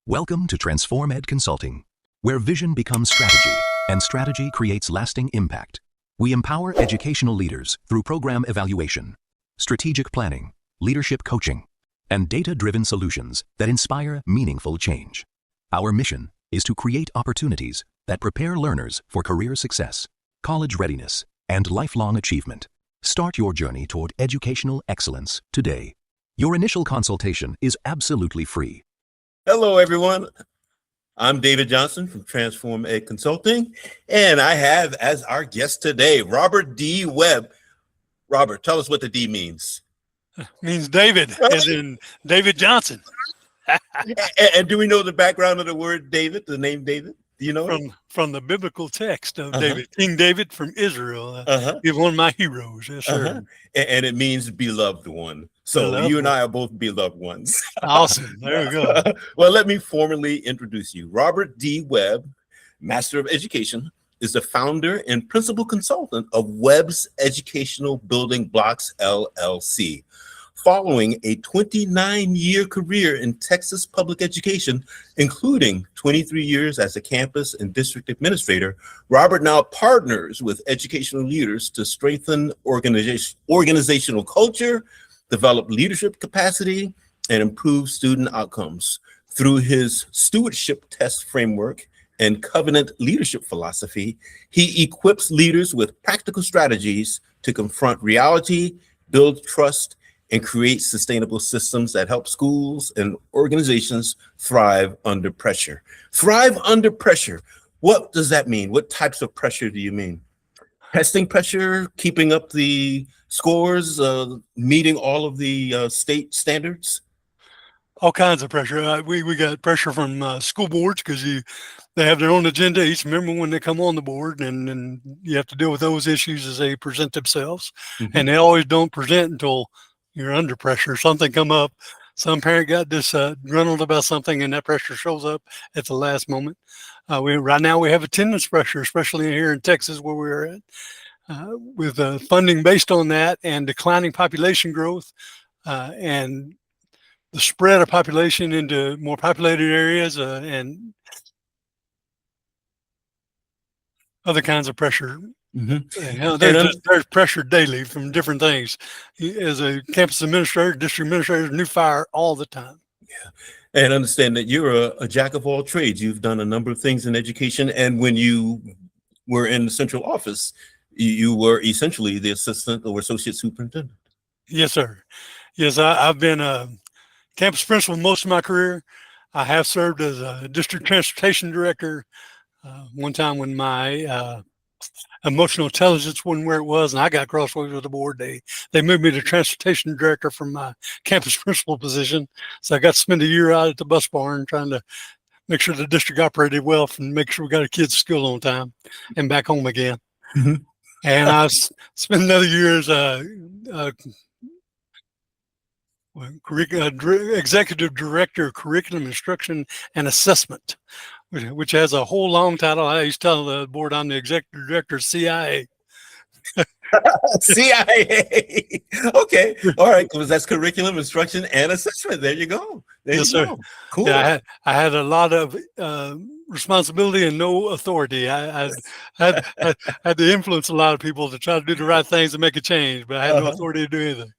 Welcome to Transform Ed Consulting, where vision becomes strategy and strategy creates lasting impact. We empower educational leaders through program evaluation, strategic planning, leadership coaching, and data-driven solutions that inspire meaningful change. Our mission is to create opportunities that prepare learners for career success, college readiness, and lifelong achievement. Start your journey toward educational excellence today. Your initial consultation is absolutely free. Hello, everyone. I'm David Johnson from Transform Ed Consulting, and I have as our guest today, Robert D. Webb. Robert, tell us what the D means. Means David, as in David Johnson. And do we know the background of the word David, the name David? Do you know from the biblical text of David, King David from Israel? He's one of my heroes. Yes, sir. And it means beloved one. So Beloved you and I are both beloved ones. Awesome. There we go. Well, let me formally introduce you. Robert D. Webb, Master of Education, is the founder and principal consultant of Webb's Educational Building Blocks, LLC. Following a 29-year career in Texas public education, including 23 years as a campus and district administrator, Robert now partners with educational leaders to strengthen organizational culture, develop leadership capacity, and improve student outcomes. Through his Stewardship Test framework and covenant leadership philosophy, he equips leaders with practical strategies to confront reality, build trust, and create sustainable systems that help schools and organizations thrive under pressure. Thrive under pressure. What does that mean? What types of pressure do you mean? Testing pressure, keeping up the scores, meeting all of the state standards? All kinds of pressure. We got pressure from school boards because they have their own agenda each member when they come on the board, and you have to deal with those issues as they present themselves. And they always don't present until you're under pressure. Something come up, some parent got disgruntled about something, and that pressure shows up at the last moment. Right now we have attendance pressure, especially here in Texas where we're at, with funding based on that and declining population growth and the spread of population into more populated areas and other kinds of pressure. There's pressure daily from different things. As a campus administrator, district administrator, new fire all the time. Yeah, and understand that you're a jack of all trades. You've done a number of things in education, and when you were in the central office, you were essentially the assistant or associate superintendent. Yes, sir. Yes, I've been a campus principal most of my career. I have served as a district transportation director. One time when my emotional intelligence wasn't where it was, and I got crossways with the board, they moved me to transportation director from my campus principal position. So I got to spend a year out at the bus barn trying to make sure the district operated well and make sure we got our kids to school on time and back home again. And I spent another year as executive director of curriculum instruction and assessment, which has a whole long title. I used to tell the board I'm the executive director of CIA. CIA. Okay. All right. Because that's curriculum instruction and assessment. There you go. Yes, sir. Cool. Yeah, I had a lot of responsibility and no authority. I had to influence a lot of people to try to do the right things and make a change, but I had no authority to do anything.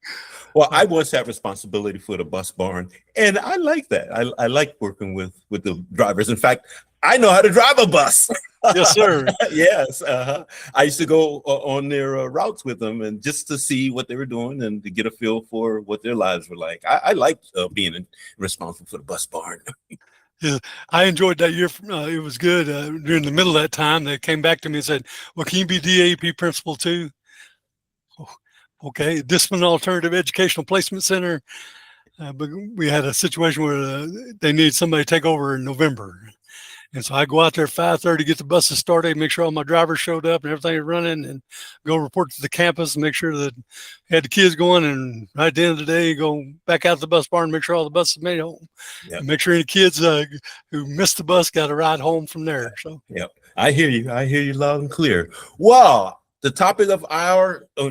Well, I once had responsibility for the bus barn, and I like that. I like working with the drivers. In fact, I know how to drive a bus. Yes, sir. Yes. I used to go on their routes with them, and just to see what they were doing and to get a feel for what their lives were like. I liked being responsible for the bus barn. Yeah, I enjoyed that year. It was good. During the middle of that time, they came back to me and said, well, can you be DAP principal too? Okay, Discipline Alternative Educational Placement Center. But we had a situation where they needed somebody to take over in November. And so I go out there at 5:30, get the buses started, make sure all my drivers showed up and everything is running, and go report to the campus and make sure that had the kids going. And right at the end of the day, go back out to the bus barn, make sure all the buses made it home. Yep. And make sure any kids who missed the bus got a ride home from there. So, yep, I hear you. I hear you loud and clear. Wow. The topic of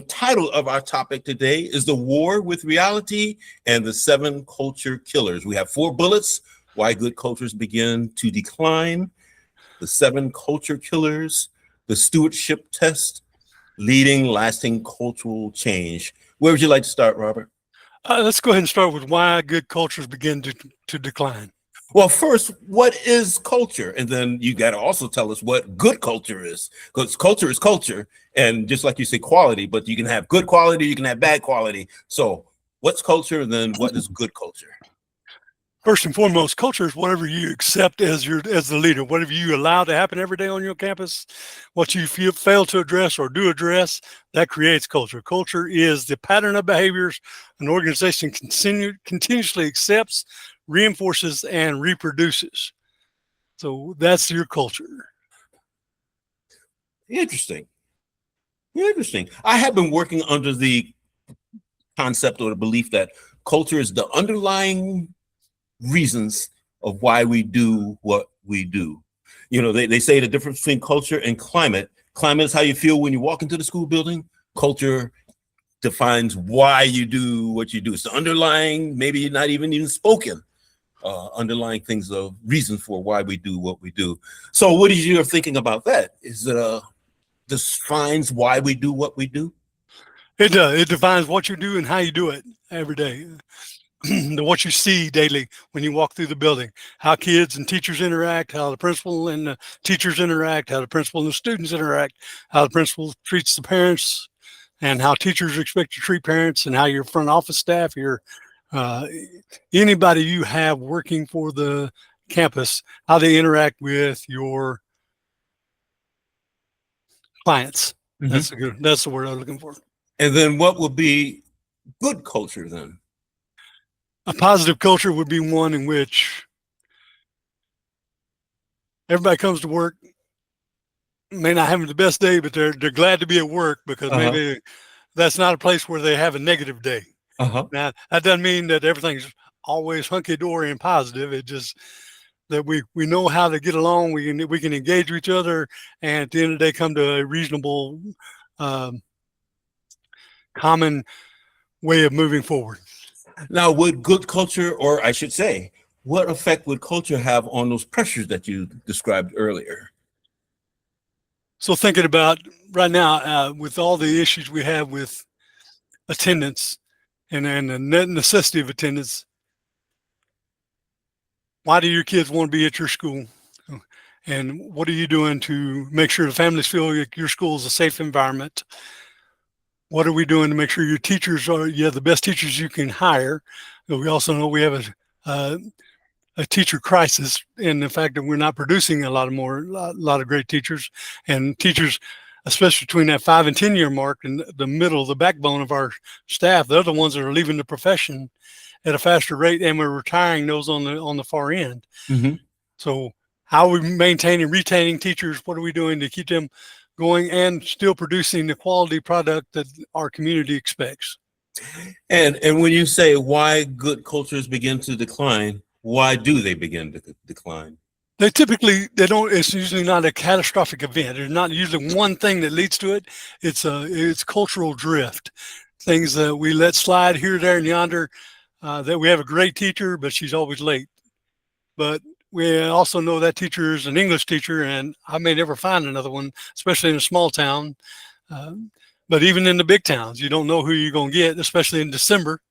title of our topic today is the war with reality and the 7 culture killers. We have 4 bullets. Why Good Cultures Begin to Decline, the 7 Culture Killers, the Stewardship Test, Leading Lasting Cultural Change. Where would you like to start, Robert? Let's go ahead and start with why good cultures begin to decline. Well, first, what is culture? And then you got to also tell us what good culture is, because culture is culture. And just like you say, quality, but you can have good quality, you can have bad quality. So what's culture? And then what is good culture? First and foremost, culture is whatever you accept as the leader, whatever you allow to happen every day on your campus, what you fail to address or do address, that creates culture. Culture is the pattern of behaviors an organization continuously accepts, reinforces, and reproduces. So that's your culture. Interesting. Interesting. I have been working under the concept or the belief that culture is the underlying reasons of why we do what we do. You know, they say the difference between culture and climate. Climate is how you feel when you walk into the school building. Culture defines why you do what you do. It's the underlying, maybe not even spoken, underlying things of reason for why we do what we do. So what is your thinking about that? Is it defines why we do what we do? It does. It defines what you do and how you do it every day. What you see daily when you walk through the building, how kids and teachers interact, how the principal and the teachers interact, how the principal and the students interact, how the principal treats the parents, and how teachers expect to treat parents, and how your front office staff, your anybody you have working for the campus, how they interact with your clients. Mm-hmm. That's the word I'm looking for. And then what would be good culture then? A positive culture would be one in which everybody comes to work, may not have the best day, but they're glad to be at work because maybe that's not a place where they have a negative day. Now, that doesn't mean that everything's always hunky-dory and positive. It just that we know how to get along. We can engage with each other, and at the end of the day, come to a reasonable, common way of moving forward. Now, would good culture, or I should say, what effect would culture have on those pressures that you described earlier? So thinking about right now, with all the issues we have with attendance and the necessity of attendance, why do your kids want to be at your school? And what are you doing to make sure the families feel like your school is a safe environment? What are we doing to make sure your teachers you have the best teachers you can hire? But we also know we have a teacher crisis in the fact that we're not producing a lot of great teachers, and teachers, especially between that 5 and 10 year mark in the middle, the backbone of our staff, they're the ones that are leaving the profession at a faster rate, and we're retiring those on the far end. Mm-hmm. So how are we maintaining, retaining teachers? What are we doing to keep them going and still producing the quality product that our community expects? And when you say why good cultures begin to decline, why do they begin to decline? They don't. It's usually not a catastrophic event. There's not usually one thing that leads to it. It's cultural drift, things that we let slide here, there, and yonder. That we have a great teacher, but she's always late. But we also know that teacher is an English teacher, and I may never find another one, especially in a small town. But even in the big towns, you don't know who you're going to get, especially in December.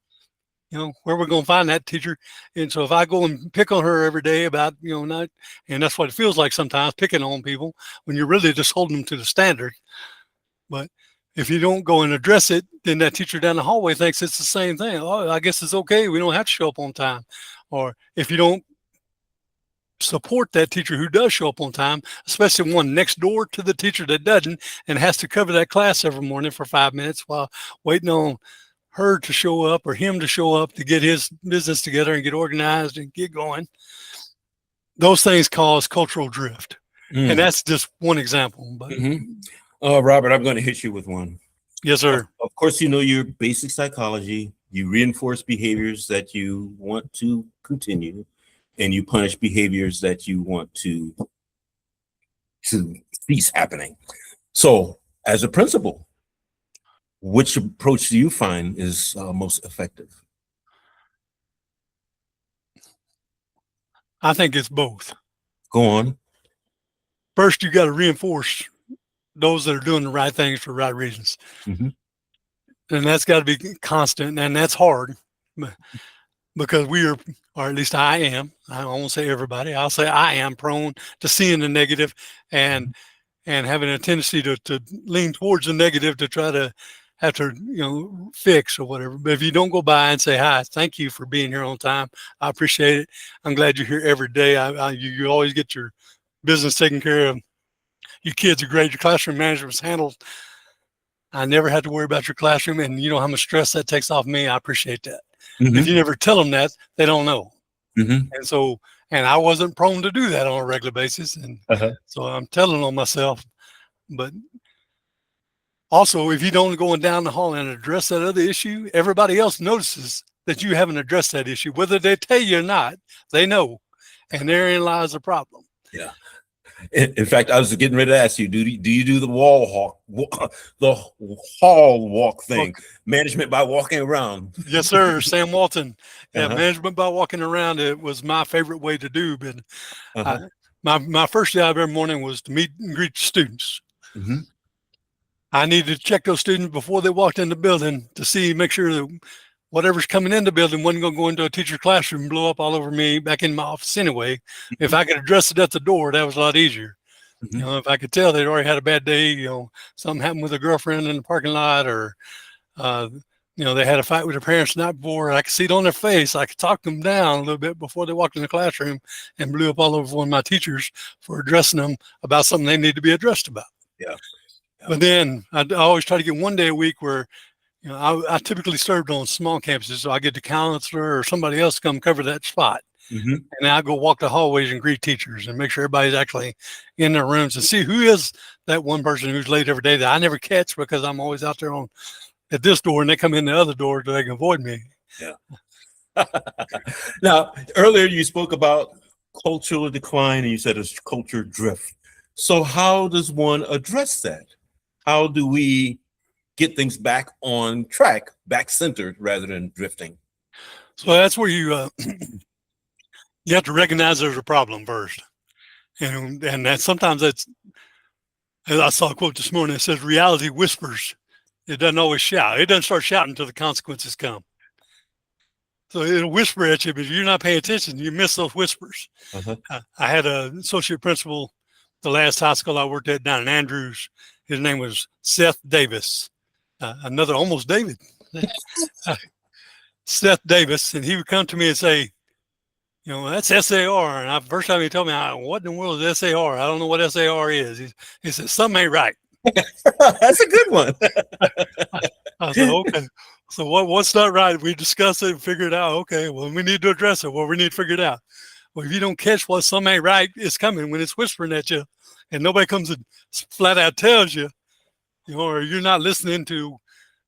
You know, where we're going to find that teacher. And so if I go and pick on her every day about, not, and that's what it feels like sometimes, picking on people, when you're really just holding them to the standard. But if you don't go and address it, then that teacher down the hallway thinks it's the same thing. Oh, I guess it's okay. We don't have to show up on time. Or if you don't support that teacher who does show up on time, especially one next door to the teacher that doesn't and has to cover that class every morning for 5 minutes while waiting on her to show up or him to show up to get his business together and get organized and get going. Those things cause cultural drift. And that's just one example. But Robert, I'm going to hit you with one. Yes, sir. Of course, you know your basic psychology. You reinforce behaviors that you want to continue, and you punish behaviors that you want to cease happening. So, as a principal, which approach do you find is most effective? I think it's both. Go on. First, you got to reinforce those that are doing the right things for the right reasons. Mm-hmm. And that's got to be constant, and that's hard because we are, or at least I am, I won't say everybody, I'll say I am prone to seeing the negative and having a tendency to lean towards the negative to try to have to, fix or whatever. But if you don't go by and say, hi, thank you for being here on time, I appreciate it. I'm glad you're here every day. You always get your business taken care of. Your kids are great. Your classroom management's handled. I never had to worry about your classroom, and you know how much stress that takes off me. I appreciate that. Mm-hmm. If you never tell them that, they don't know. Mm-hmm. And so, and I wasn't prone to do that on a regular basis. And so I'm telling on myself. But also, if you don't go down the hall and address that other issue, everybody else notices that you haven't addressed that issue. Whether they tell you or not, they know. And therein lies the problem. Yeah. In fact, I was getting ready to ask you, do you do the hall walk thing, management by walking around? Yes, sir. Sam Walton. Yeah, management by walking around. It was my favorite way to do. But my first job every morning was to meet and greet students. Mm-hmm. I needed to check those students before they walked in the building to make sure that whatever's coming in the building wasn't going to go into a teacher's classroom and blow up all over me back in my office anyway. If I could address it at the door, that was a lot easier. Mm-hmm. If I could tell they'd already had a bad day, something happened with a girlfriend in the parking lot, or, they had a fight with their parents the night before, I could see it on their face. I could talk them down a little bit before they walked in the classroom and blew up all over one of my teachers for addressing them about something they need to be addressed about. Yeah. But then I always try to get one day a week where, I typically served on small campuses, so I get the counselor or somebody else to come cover that spot. Mm-hmm. And I go walk the hallways and greet teachers and make sure everybody's actually in their rooms and see who is that one person who's late every day that I never catch because I'm always out there at this door and they come in the other door so they can avoid me. Yeah. Now, earlier you spoke about cultural decline and you said it's culture drift. So how does one address that? How do we get things back on track, back centered rather than drifting? So that's where you have to recognize there's a problem first. And that sometimes as I saw a quote this morning, it says reality whispers. It doesn't always shout. It doesn't start shouting until the consequences come. So it'll whisper at you, but if you're not paying attention, you miss those whispers. I had an associate principal, the last high school I worked at down in Andrews. His name was Seth Davis. Another almost David, Seth Davis. And he would come to me and say, that's SAR. And first time he told me, what in the world is SAR? I don't know what SAR is. He said, something ain't right. That's a good one. I said, okay. So what's not right? We discussed it and figured it out. Okay, well, we need to address it. Well, we need to figure it out. Well, if you don't catch what something ain't right, it's coming when it's whispering at you and nobody comes and flat out tells you, or you're not listening to,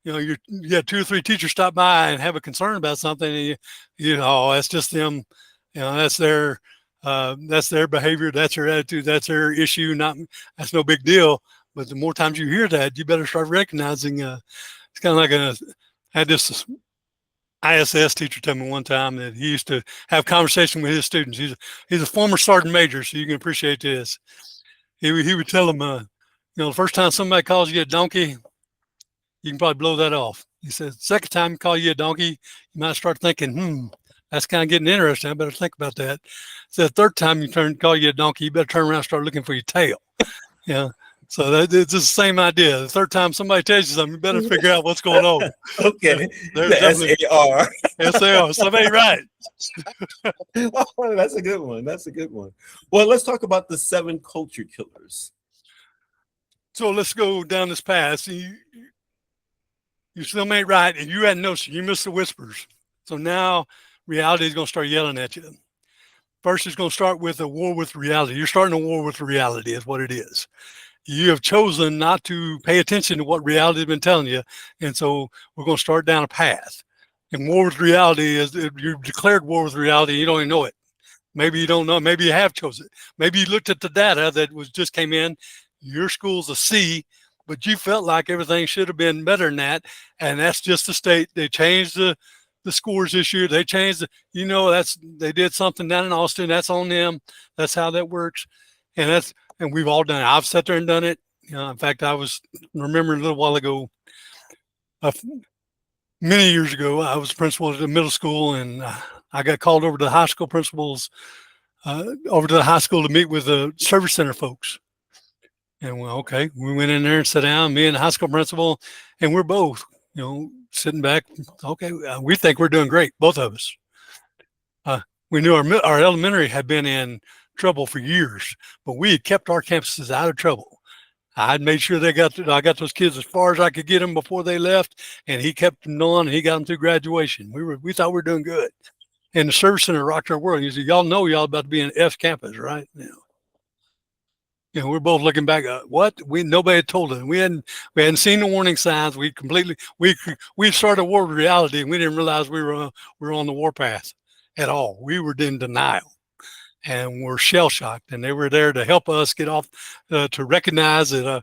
you have 2 or 3 teachers stop by and have a concern about something, and that's just them, that's their behavior, that's their attitude, that's their issue. That's no big deal. But the more times you hear that, you better start recognizing. It's kind of like I had this ISS teacher tell me one time that he used to have conversation with his students. He's a former sergeant major, so you can appreciate this. He would tell them, the first time somebody calls you a donkey, you can probably blow that off. He said, second time you call you a donkey, you might start thinking, that's kind of getting interesting. I better think about that. So the third time you call you a donkey, you better turn around and start looking for your tail. Yeah. So it's the same idea. The third time somebody tells you something, you better figure out what's going on. Okay. The SAR. SAR. Something ain't right. Oh, that's a good one. That's a good one. Well, let's talk about the 7 culture killers. So let's go down this path. You still ain't right, and you hadn't noticed. You missed the whispers. So now reality is going to start yelling at you. First, it's going to start with a war with reality. You're starting a war with reality is what it is. You have chosen not to pay attention to what reality has been telling you. And so we're going to start down a path. And war with reality is you've declared war with reality. You don't even know it. Maybe you don't know. Maybe you have chosen it. Maybe you looked at the data that just came in. Your school's a C, but you felt like everything should have been better than that. And that's just the state. They changed the the scores this year. They changed, they did something down in Austin. That's on them. That's how that works. And we've all done it. I've sat there and done it. In fact, I was remembering a little while ago, many years ago, I was principal at a middle school, and I got called over to the high school principals, over to the high school to meet with the service center folks. And okay, we went in there and sat down, me and the high school principal, and we're both, sitting back. Okay, we think we're doing great, both of us. We knew our elementary had been in trouble for years, but we had kept our campuses out of trouble. I had made sure I got those kids as far as I could get them before they left, and he kept them on, and he got them through graduation. We thought we were doing good. And the service center rocked our world. He said, y'all know y'all about to be in F campus, right? We're both looking back. What? Nobody had told us. We hadn't seen the warning signs. We started a war with reality, and we didn't realize we were on the warpath at all. We were in denial, and we're shell shocked. And they were there to help us get off, to recognize that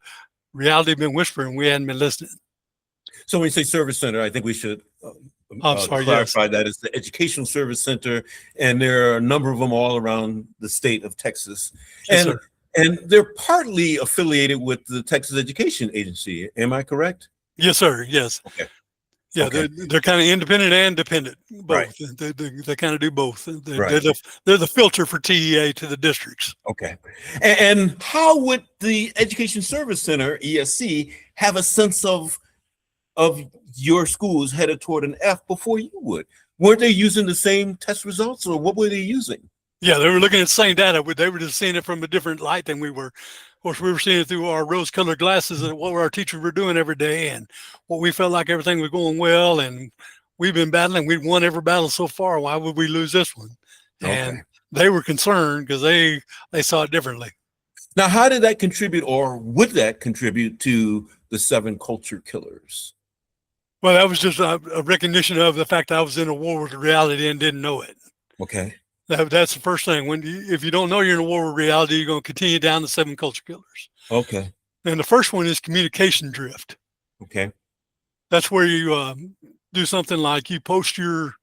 reality had been whispering. We hadn't been listening. So when you say service center, I think we should clarify that it's the Educational Service Center, and there are a number of them all around the state of Texas. Yes, and they're partly affiliated with the Texas Education Agency. Am I correct? Yes, sir. Yes. Okay. Yeah, okay. They're kind of independent and dependent. Both. Right. They kind of do both. They're the filter for TEA to the districts. Okay. And how would the Education Service Center, ESC, have a sense of your schools headed toward an F before you would? Weren't they using the same test results, or what were they using? Yeah, they were looking at the same data, but they were just seeing it from a different light than we were. Of course, we were seeing it through our rose-colored glasses and what our teachers were doing every day, and what we felt like everything was going well, and we've been battling. We'd won every battle so far. Why would we lose this one? And they were concerned because they saw it differently. Now, how did that contribute, or would that contribute to the 7 culture killers? Well, that was just a recognition of the fact that I was in a war with reality and didn't know it. Okay. That's the first thing. If you don't know you're in a war with reality, you're going to continue down the 7 culture killers. Okay. And the first one is communication drift. Okay. That's where you do something like you post your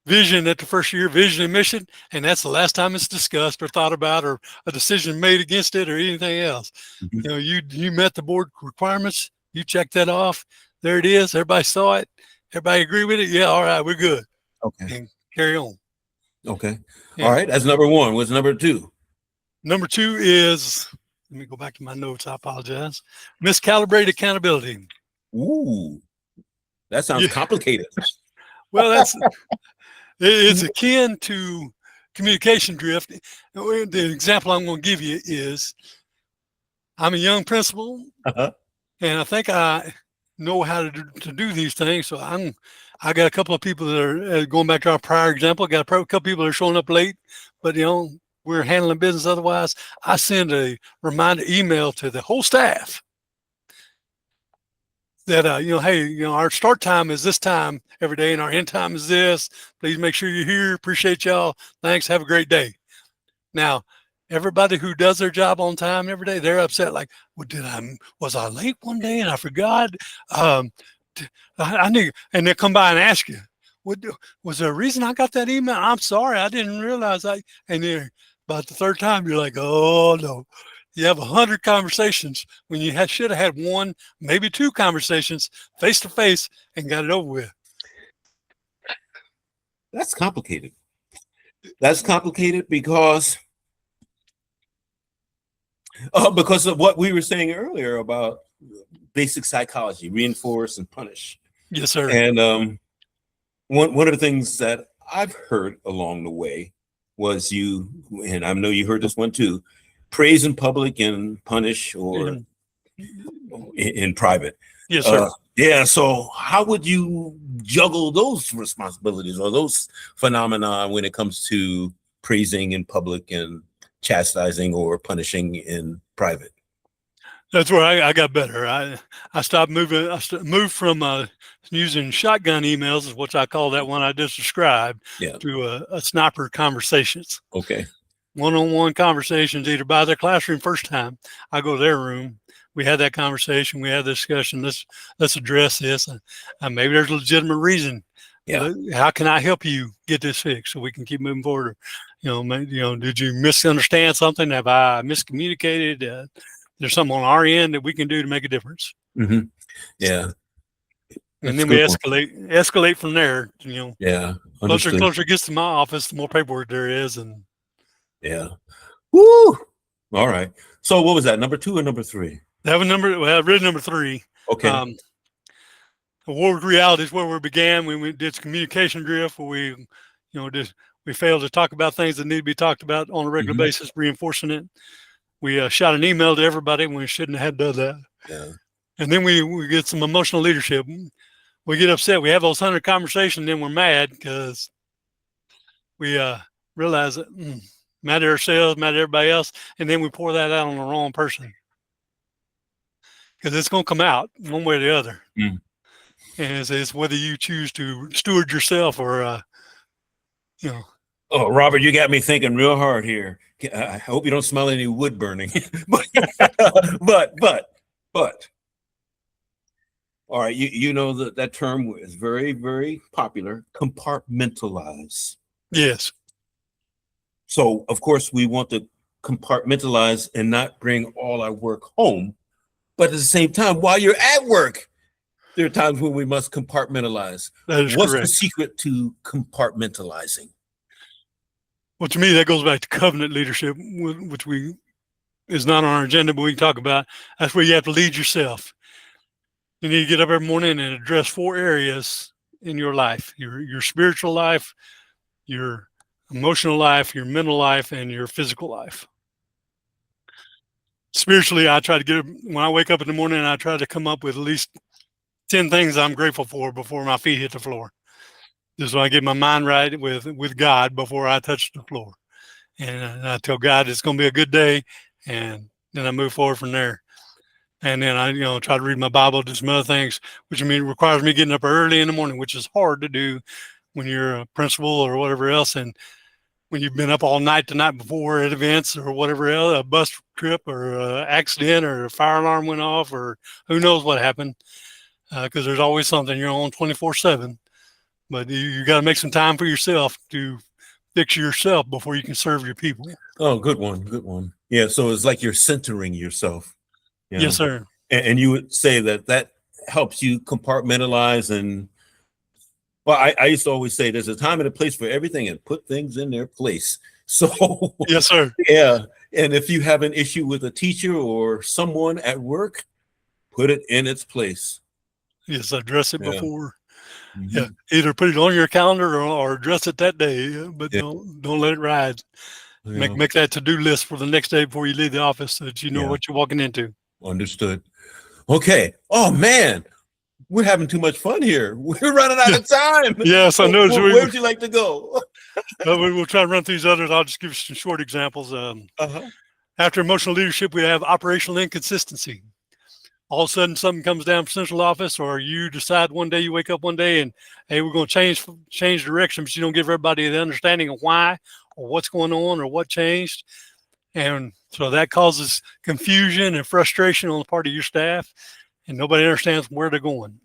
vision at the first year, vision and mission, and that's the last time it's discussed or thought about or a decision made against it or anything else. Mm-hmm. You met the board requirements. You checked that off. There it is. Everybody saw it. Everybody agree with it. Yeah. All right. We're good. Okay. And carry on. Okay. Yeah. All right. That's number 1. What's number 2? Number 2 is, let me go back to my notes. I apologize. Miscalibrated accountability. Ooh, that sounds complicated. Well, it's akin to communication drift. The example I'm going to give you is I'm a young principal, and I think I know how to do these things. So I got a couple of people that are going back to our prior example. I got a couple people that are showing up late, but we're handling business otherwise. I send a reminder email to the whole staff that hey, our start time is this time every day, and our end time is this. Please make sure you're here. Appreciate y'all. Thanks. Have a great day. Now, everybody who does their job on time every day, they're upset. Like, well, was I late one day and I forgot? I knew, and they'll come by and ask you, was there a reason I got that email? I'm sorry, I didn't realize that. And then about the 3rd time, you're like, oh no. You have 100 conversations when you should have had 1, maybe 2 conversations face to face and got it over with. That's complicated. That's complicated because of what we were saying earlier about basic psychology, reinforce and punish. Yes, sir. And one of the things that I've heard along the way was and I know you heard this one too, praise in public and punish or in private. Yes, sir. Yeah. So how would you juggle those responsibilities or those phenomena when it comes to praising in public and chastising or punishing in private? That's where I got better. I stopped moving. Moved from using shotgun emails, is what I call that one I just described, to a sniper conversations. Okay. One-on-one conversations, either by their classroom first time. I go to their room. We had that conversation. We had the discussion. Let's address this. Maybe there's a legitimate reason Yeah. How can I help you get this fixed so we can keep moving forward? Did you misunderstand something? Have I miscommunicated? There's something on our end that we can do to make a difference. Mm-hmm. Yeah. And That's a then we good one. escalate from there. Yeah. Closer Understood. it gets to my office, the more paperwork there is. And Yeah. Woo. All right. So what was that? Number 2 or number 3? that was really number 3. Okay. The war with reality is where we began. We did communication drift where we failed to talk about things that need to be talked about on a regular Mhm. basis, reinforcing it. We shot an email to everybody when we shouldn't have done that. Yeah. And then we get some emotional leadership. We get upset. We have those 100 conversations, and then we're mad because we realize that mad at ourselves, mad at everybody else, and then we pour that out on the wrong person because it's going to come out one way or the other. Mm. And it's whether you choose to steward yourself or, Oh, Robert, you got me thinking real hard here. I hope you don't smell any wood burning. but. All right, you know that term is very, very popular. Compartmentalize. Yes. So, of course, we want to compartmentalize and not bring all our work home. But at the same time, while you're at work, there are times when we must compartmentalize. That is What's correct. the secret to compartmentalizing? Well, to me, that goes back to covenant leadership, which is not on our agenda, but we can talk about. That's where you have to lead yourself. You need to get up every morning and address 4 areas in your life: your spiritual life, your emotional life, your mental life, and your physical life. Spiritually, I try to when I wake up in the morning, I try to come up with at least 10 things I'm grateful for before my feet hit the floor. Just so I get my mind right with God before I touch the floor. And I tell God it's going to be a good day, and then I move forward from there. And then I, try to read my Bible, do some other things, which requires me getting up early in the morning, which is hard to do when you're a principal or whatever else. And when you've been up all night the night before at events or whatever else, a bus trip or an accident or a fire alarm went off or who knows what happened, because there's always something. You're on 24/7. But you got to make some time for yourself to fix yourself before you can serve your people. Oh, good one. Good one. Yeah. So it's like you're centering yourself. Yes, sir. And you would say that helps you compartmentalize. And well, I used to always say there's a time and a place for everything and put things in their place. So yes, sir. Yeah. And if you have an issue with a teacher or someone at work, put it in its place. Yes, address it before. Mm-hmm. Yeah, either put it on your calendar or address it that day, but don't let it ride. Yeah. Make that to-do list for the next day before you leave the office so that you know what you're walking into. Understood. Okay. Oh man, we're having too much fun here. We're running out of time. Yes, I know. Where would you like to go? We'll try to run through these others. I'll just give you some short examples. After emotional leadership, we have operational inconsistency. All of a sudden something comes down from central office, or you decide one day, you wake up one day and, hey, we're going to change direction, but you don't give everybody the understanding of why or what's going on or what changed. And so that causes confusion and frustration on the part of your staff, and nobody understands where they're going.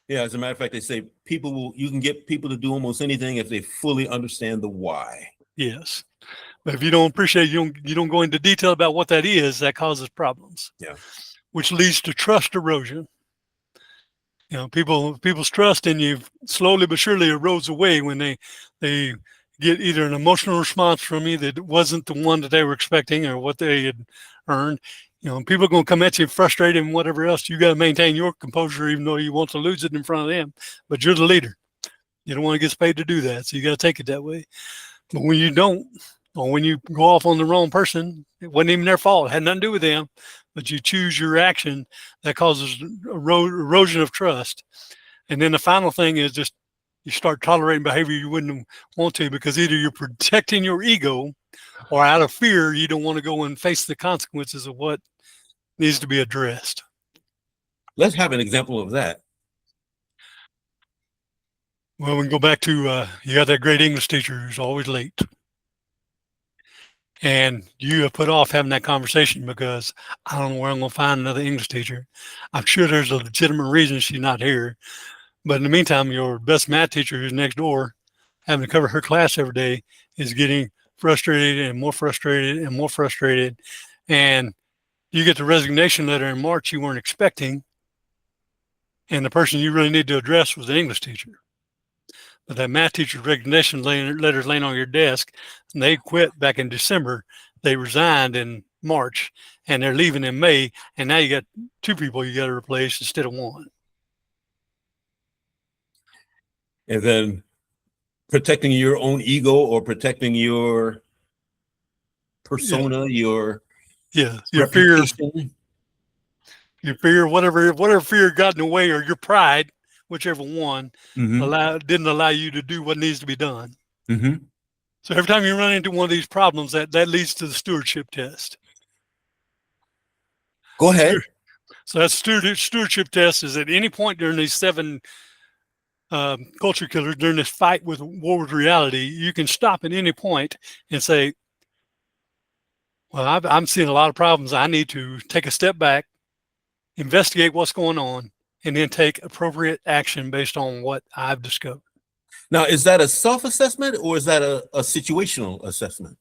Yeah, as a matter of fact, they say you can get people to do almost anything if they fully understand the why. Yes. But if you don't appreciate, you don't go into detail about what that is, that causes problems. Yeah. Which leads to trust erosion. People's trust in you slowly but surely erodes away when they get either an emotional response from you that wasn't the one that they were expecting or what they had earned. People are going to come at you frustrated and whatever else. You got to maintain your composure, even though you want to lose it in front of them. But you're the leader. You don't want to get paid to do that, so you got to take it that way. But when you don't, or when you go off on the wrong person, it wasn't even their fault. It had nothing to do with them. But you choose your action, that causes erosion of trust. And then the final thing is just you start tolerating behavior you wouldn't want to, because either you're protecting your ego or out of fear, you don't want to go and face the consequences of what needs to be addressed. Let's have an example of that. Well, we can go back to you got that great English teacher who's always late. And you have put off having that conversation because I don't know where I'm going to find another English teacher. I'm sure there's a legitimate reason she's not here, But in the meantime, your best math teacher who's next door, having to cover her class every day, is getting frustrated and more frustrated and more frustrated. And you get the resignation letter in March you weren't expecting. And the person you really need to address was the English teacher. But that math teacher's resignation letter's laying on your desk, and they quit back in December. They resigned in March, and they're leaving in May. And now you got 2 people you got to replace instead of 1. And then protecting your own ego or protecting your persona, your your reputation. fear, whatever fear got in the way, or your pride, whichever one, didn't allow you to do what needs to be done. So every time you run into one of these problems, that leads to the stewardship test. Go ahead. So that stewardship test is at any point during these 7 culture killers, during this fight with war with reality, you can stop at any point and say, well, I'm seeing a lot of problems. I need to take a step back, investigate what's going on, and then take appropriate action based on what I've discovered. Now, is that a self-assessment or is that a situational assessment?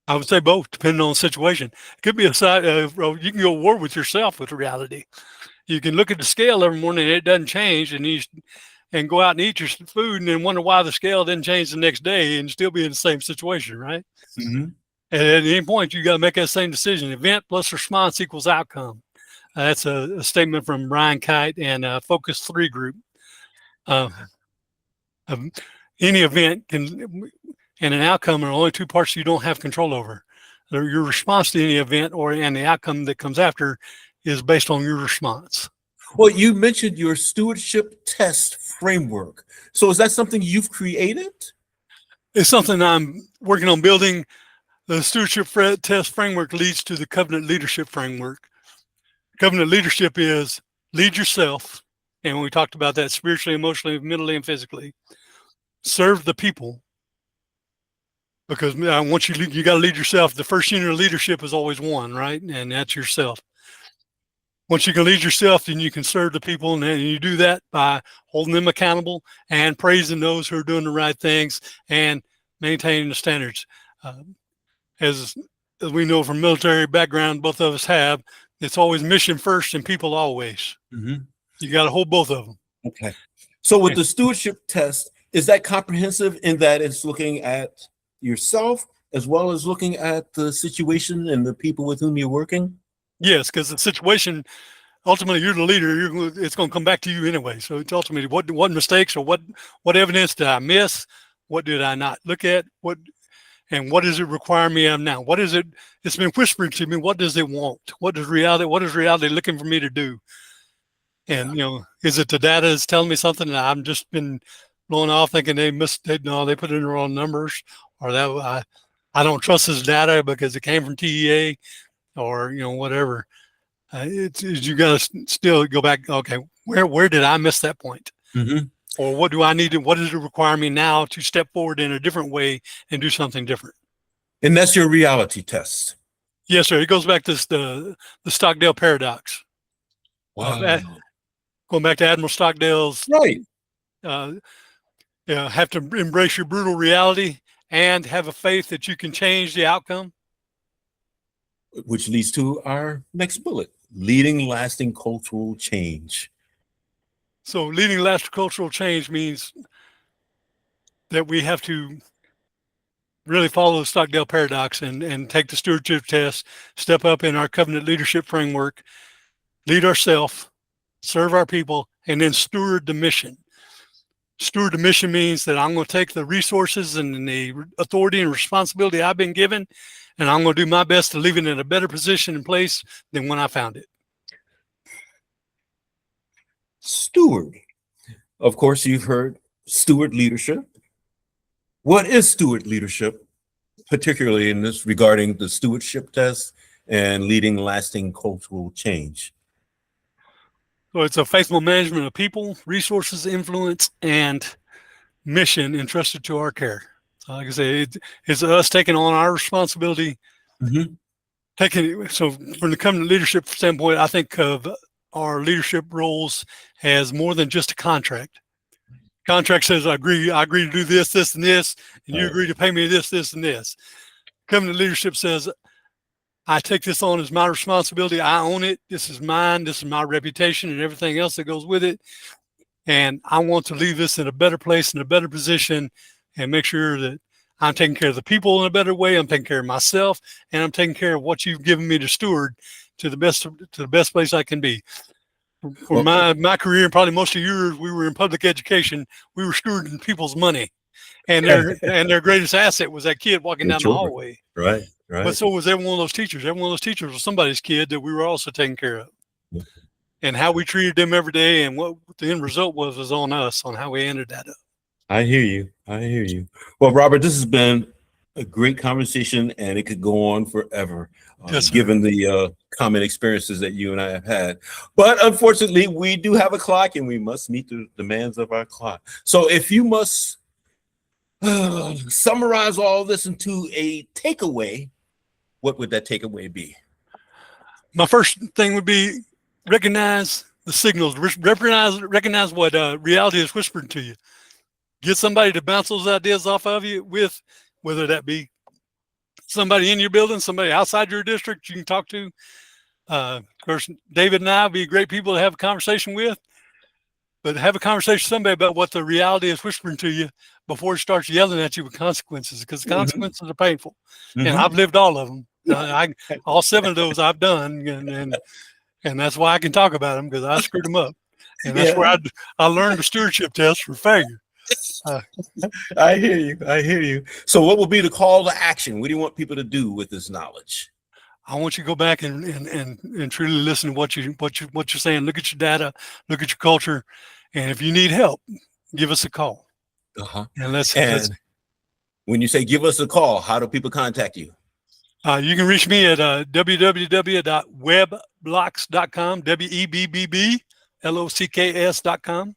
I would say both, depending on the situation. It could be a side. You can go to war with yourself with reality. You can look at the scale every morning and it doesn't change, and go out and eat your food and then wonder why the scale didn't change the next day and still be in the same situation, right? And at any point, you got to make that same decision. Event plus response equals outcome. That's a statement from Brian Kite and Focus 3 group. Any event and an outcome are only 2 parts you don't have control over. Your response to any event and the outcome that comes after is based on your response. Well, you mentioned your stewardship test framework. So is that something you've created? It's something I'm working on building. The stewardship test framework leads to the covenant leadership framework. Covenant leadership is lead yourself. And we talked about that spiritually, emotionally, mentally, and physically. Serve the people. Because once you got to lead yourself, the first unit of leadership is always 1, right? And that's yourself. Once you can lead yourself, then you can serve the people. And you do that by holding them accountable and praising those who are doing the right things and maintaining the standards. As we know from military background, both of us have, it's always mission first and people always. You got to hold both of them. Okay. So with the stewardship test, is that comprehensive in that it's looking at yourself as well as looking at the situation and the people with whom you're working? Yes, because the situation, ultimately, you're the leader. It's going to come back to you anyway. So it's ultimately what mistakes or what evidence did I miss? What did I not look at? What does it require me of now? What is it? It's been whispering to me. What does it want? What is reality looking for me to do? And is it the data that's telling me something and I've just been blowing off thinking they put in the wrong numbers, or that I don't trust this data because it came from TEA, or whatever. You got to still go back. Okay, where did I miss that point? Or what do I need to? What does it require me now to step forward in a different way and do something different? And that's your reality test. Yes, sir. It goes back to the Stockdale paradox. Wow. Going back to Admiral Stockdale's right. Have to embrace your brutal reality and have a faith that you can change the outcome. Which leads to our next bullet, leading lasting cultural change. So leading lasting cultural change means that we have to really follow the Stockdale paradox and take the stewardship test, step up in our covenant leadership framework, lead ourselves, serve our people, and then steward the mission. Steward the mission means that I'm going to take the resources and the authority and responsibility I've been given, and I'm going to do my best to leave it in a better position and place than when I found it. Steward. Of course, you've heard steward leadership. What is steward leadership, particularly in this regarding the stewardship test and leading lasting cultural change? So it's a faithful management of people, resources, influence, and mission entrusted to our care. So like I say, it's us taking on our responsibility. So from the covenant leadership standpoint, I think of our leadership roles as more than just a contract. Contract says I agree to do this, this, and this, and you agree to pay me this, this, and this. Covenant leadership says I take this on as my responsibility. I own it. This is mine. This is my reputation and everything else that goes with it. And I want to leave this in a better place, in a better position, and make sure that I'm taking care of the people in a better way. I'm taking care of myself, and I'm taking care of what you've given me to steward to the best place I can be. For my career, and probably most of yours, we were in public education. We were stewarding people's money, and their greatest asset was that kid walking down the hallway. Right. But so was every one of those teachers. Every one of those teachers was somebody's kid that we were also taking care of. And how we treated them every day and what the end result was on us, on how we ended that up. I hear you. Well, Robert, this has been a great conversation, and it could go on forever, given the common experiences that you and I have had. But unfortunately, we do have a clock, and we must meet the demands of our clock. So if you must summarize all this into a takeaway, what would that takeaway be? My first thing would be recognize the signals, recognize what reality is whispering to you. Get somebody to bounce those ideas off of you with, whether that be somebody in your building, somebody outside your district you can talk to. Of course, David and I would be great people to have a conversation with, but have a conversation with somebody about what the reality is whispering to you before it starts yelling at you with consequences, because the consequences are painful. And I've lived all of them. All 7 of those I've done, and that's why I can talk about them, because I screwed them up. And that's where I learned the stewardship test for failure. I hear you. So what will be the call to action? What do you want people to do with this knowledge? I want you to go back and truly listen to what you're saying. Look at your data, look at your culture, and if you need help, give us a call. And let's when you say give us a call, how do people contact you? You can reach me at www.webbblocks.com, WEBBBLOCKS.com,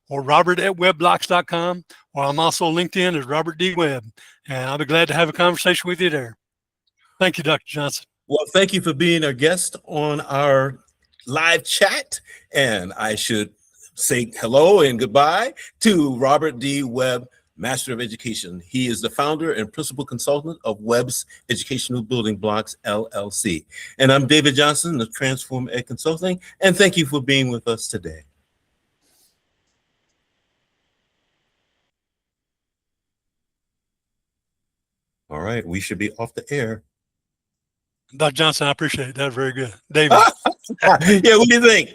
or Robert@webbblocks.com, or I'm also LinkedIn as Robert D. Webb, and I'll be glad to have a conversation with you there. Thank you, Dr. Johnson. Well, thank you for being our guest on our live chat, and I should say hello and goodbye to Robert D. Webb, Master of Education. He is the founder and principal consultant of Webb's Educational Building Blocks, LLC. And I'm David Johnson of Transform Ed Consulting, and thank you for being with us today. All right, we should be off the air. Dr. Johnson, I appreciate it. That was very good. David. Yeah, what do you think?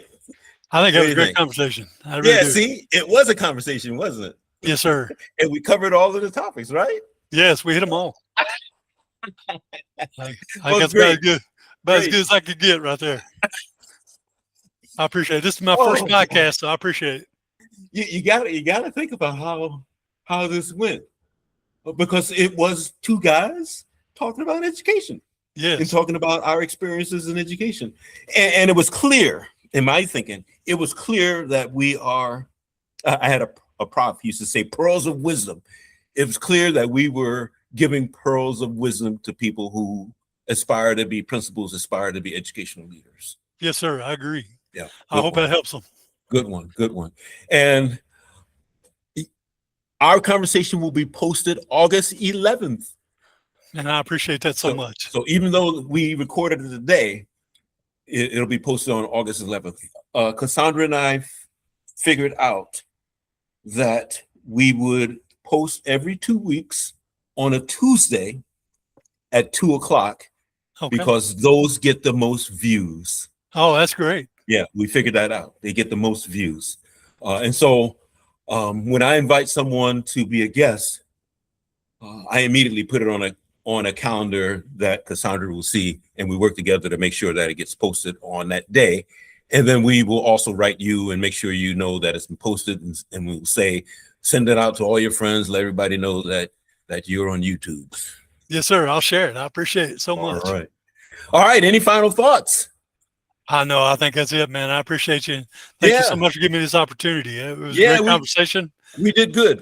I think that was a great conversation. Really see, it was a conversation, wasn't it? Yes, sir. And we covered all of the topics, right? Yes, we hit them all. I think that's about as good as I could get right there. I appreciate it. This is my first podcast, so I appreciate it. You got to think about how this went, because it was 2 guys talking about education. Yes. And talking about our experiences in education. And it was clear, in my thinking, it was clear that we are, I had a prof used to say pearls of wisdom. It was clear that we were giving pearls of wisdom to people who aspire to be principals, aspire to be educational leaders. Yes, sir. I agree. Yeah. I hope that helps them. Good one. And our conversation will be posted August 11th. And I appreciate that so much. So even though we recorded it today, it'll be posted on August 11th. Cassandra and I figured out that we would post every 2 weeks on a Tuesday at 2:00, because those get the most views. Oh, that's great. Yeah, we figured that out. They get the most views. And so when I invite someone to be a guest, I immediately put it on a calendar that Cassandra will see, and we work together to make sure that it gets posted on that day. And then we will also write you and make sure you know that it's been posted, and we'll say, send it out to all your friends, let everybody know that you're on YouTube. Yes, sir. I'll share it. I appreciate it so much. All right. Any final thoughts? I think that's it, man. I appreciate you. Thank you so much for giving me this opportunity. It was a great conversation. We did good.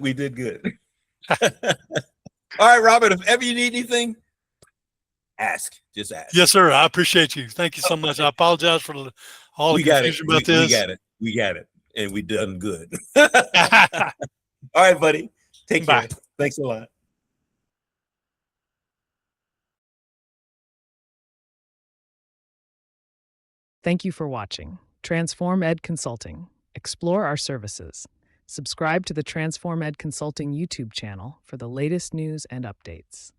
All right, Robert, if ever you need anything, just ask. Yes, sir. I appreciate you. Thank you so much. I apologize for all the confusion about this. We got it. And we done good. All right, buddy. Take Bye. care. Thanks a lot. Thank you for watching Transform Ed Consulting. Explore our services. Subscribe to the Transform Ed Consulting YouTube channel for the latest news and updates.